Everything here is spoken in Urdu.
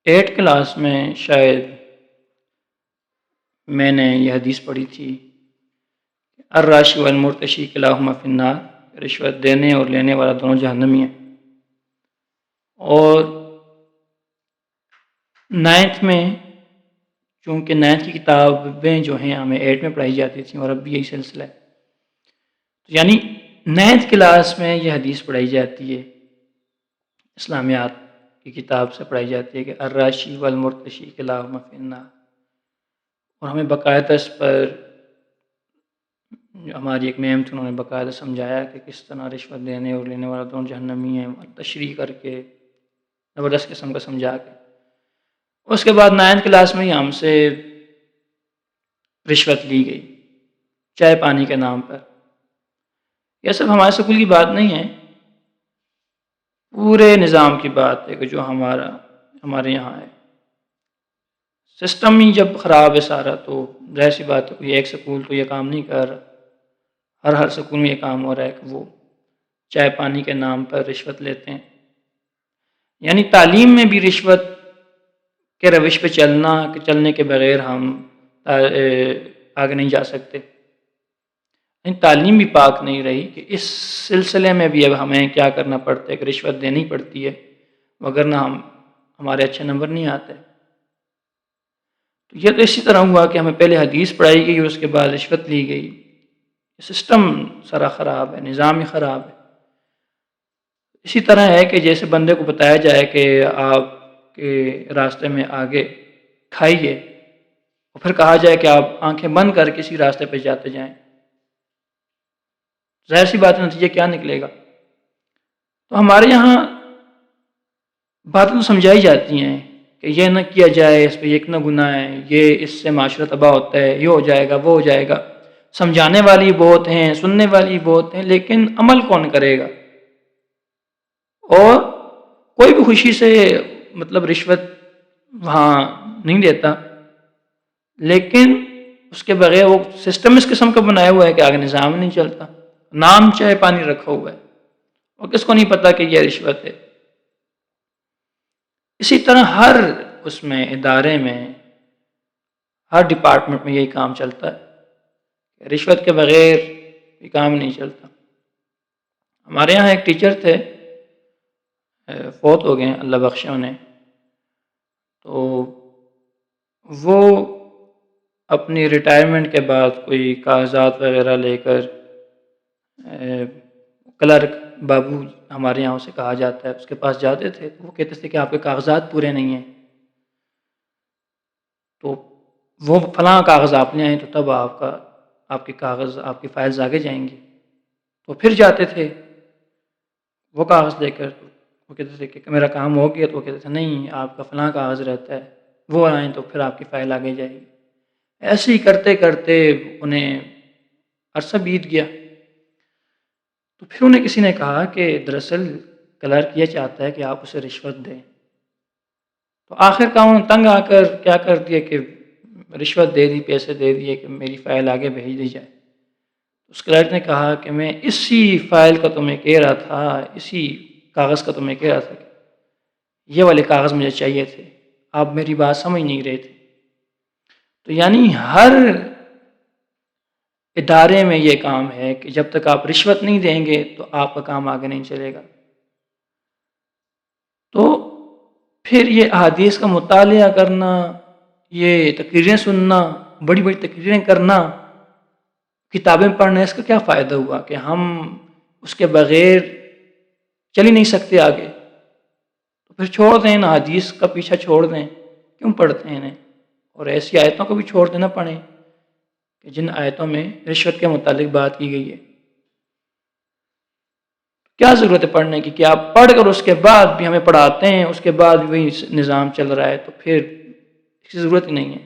8 کلاس میں شاید میں نے یہ حدیث پڑھی تھی، الراشی والمرتشی کلاہما فی النار، رشوت دینے اور لینے والا دونوں جہنمی ہیں۔ اور 9th میں، چونکہ 9th کی کتابیں جو ہیں ہمیں 8 میں پڑھائی جاتی تھیں اور اب بھی یہی سلسلہ ہے، یعنی 9th کلاس میں یہ حدیث پڑھائی جاتی ہے، اسلامیات کی کتاب سے پڑھائی جاتی ہے کہ الراشی والمرتشی کلاہما فی النار، اور ہمیں باقاعدہ اس پر ہماری ایک میم تھی، انہوں نے باقاعدہ سمجھایا کہ کس طرح رشوت دینے اور لینے والا دونوں جہنمی ہیں، تشریح کر کے زبردست قسم کا سمجھا کے۔ اس کے بعد 9th کلاس میں ہی ہم سے رشوت لی گئی چائے پانی کے نام پر۔ یہ صرف ہمارے سکول کی بات نہیں ہے، پورے نظام کی بات ہے کہ جو ہمارے یہاں ہے۔ سسٹم ہی جب خراب ہے سارا، تو ظاہر سی بات ہے کوئی ایک سکول تو یہ کام نہیں کر رہا، ہر سکول میں یہ کام ہو رہا ہے کہ وہ چائے پانی کے نام پر رشوت لیتے ہیں۔ یعنی تعلیم میں بھی رشوت کے روش پہ چلنے کے بغیر ہم آگے نہیں جا سکتے۔ یعنی تعلیم بھی پاک نہیں رہی کہ اس سلسلے میں بھی اب ہمیں کیا کرنا پڑتا ہے کہ رشوت دینی پڑتی ہے، وگرنہ ہمارے اچھے نمبر نہیں آتے۔ تو یہ تو اسی طرح ہوا کہ ہمیں پہلے حدیث پڑھائی گئی اور اس کے بعد رشوت لی گئی۔ سسٹم سارا خراب ہے، نظام ہی خراب ہے۔ اسی طرح ہے کہ جیسے بندے کو بتایا جائے کہ آپ کے راستے میں آگے کھائیے، اور پھر کہا جائے کہ آپ آنکھیں بند کر کسی راستے پہ جاتے جائیں، ظاہر سی بات نتیجہ کیا نکلے گا؟ تو ہمارے یہاں باتیں تو سمجھائی جاتی ہیں کہ یہ نہ کیا جائے، اس پہ یہ اتنا گناہ ہے، یہ اس سے معاشرہ تباہ ہوتا ہے، یہ ہو جائے گا، وہ ہو جائے گا۔ سمجھانے والی بہت ہیں، سننے والی بہت ہیں، لیکن عمل کون کرے گا؟ اور کوئی بھی خوشی سے رشوت وہاں نہیں دیتا، لیکن اس کے بغیر وہ سسٹم اس قسم کا بنایا ہوا ہے کہ آگے نظام نہیں چلتا، نام چائے پانی رکھا ہوا ہے، اور کس کو نہیں پتا کہ یہ رشوت ہے۔ اسی طرح ہر اس میں ادارے میں، ہر ڈپارٹمنٹ میں یہی کام چلتا ہے، رشوت کے بغیر یہ کام نہیں چلتا۔ ہمارے یہاں ایک ٹیچر تھے، فوت ہو گئے، اللہ بخشے انہیں، تو وہ اپنی ریٹائرمنٹ کے بعد کوئی کاغذات وغیرہ لے کر کلرک بابو ہمارے یہاں اسے کہا جاتا ہے، اس کے پاس جاتے تھے، تو وہ کہتے تھے کہ آپ کے کاغذات پورے نہیں ہیں، تو وہ فلاں کاغذ آپ لے آئیں تو تب آپ کے کاغذ، آپ کی فائلز آگے جائیں گی۔ تو پھر جاتے تھے وہ کاغذ لے کر، وہ کہتے تھے کہ میرا کام ہو گیا، تو وہ کہتے تھے نہیں، آپ کا فلاں کاغذ رہتا ہے، وہ آئیں تو پھر آپ کی فائل آگے جائے گی۔ ایسے ہی کرتے کرتے انہیں عرصہ بیت گیا، تو پھر انہیں کسی نے کہا کہ دراصل کلرک یہ چاہتا ہے کہ آپ اسے رشوت دیں۔ تو آخر کار انہوں نے تنگ آ کر کیا کر دیا کہ رشوت دے دی، پیسے دے دیے کہ میری فائل آگے بھیج دی جائے۔ اس کلرک نے کہا کہ میں اسی فائل کا تمہیں کہہ رہا تھا، اسی کاغذ کا تمہیں کہہ رہا تھا کہ یہ والے کاغذ مجھے چاہیے تھے، آپ میری بات سمجھ نہیں رہے تھے۔ تو یعنی ہر ادارے میں یہ کام ہے کہ جب تک آپ رشوت نہیں دیں گے تو آپ کا کام آگے نہیں چلے گا۔ تو پھر یہ احادیث کا مطالعہ کرنا، یہ تقریریں سننا، بڑی بڑی تقریریں کرنا، کتابیں پڑھنا، اس کا کیا فائدہ ہوا کہ ہم اس کے بغیر چل ہی نہیں سکتے آگے؟ تو پھر چھوڑ دیں، احادیث کا پیچھا چھوڑ دیں، کیوں پڑھتے ہیں انہیں؟ اور ایسی آیتوں کو بھی چھوڑ دینا پڑیں کہ جن آیتوں میں رشوت کے متعلق بات کی گئی ہے۔ کیا ضرورت ہے پڑھنے کی کہ آپ پڑھ کر اس کے بعد بھی ہمیں پڑھاتے ہیں، اس کے بعد بھی وہی نظام چل رہا ہے، تو پھر اس کی ضرورت ہی نہیں ہے۔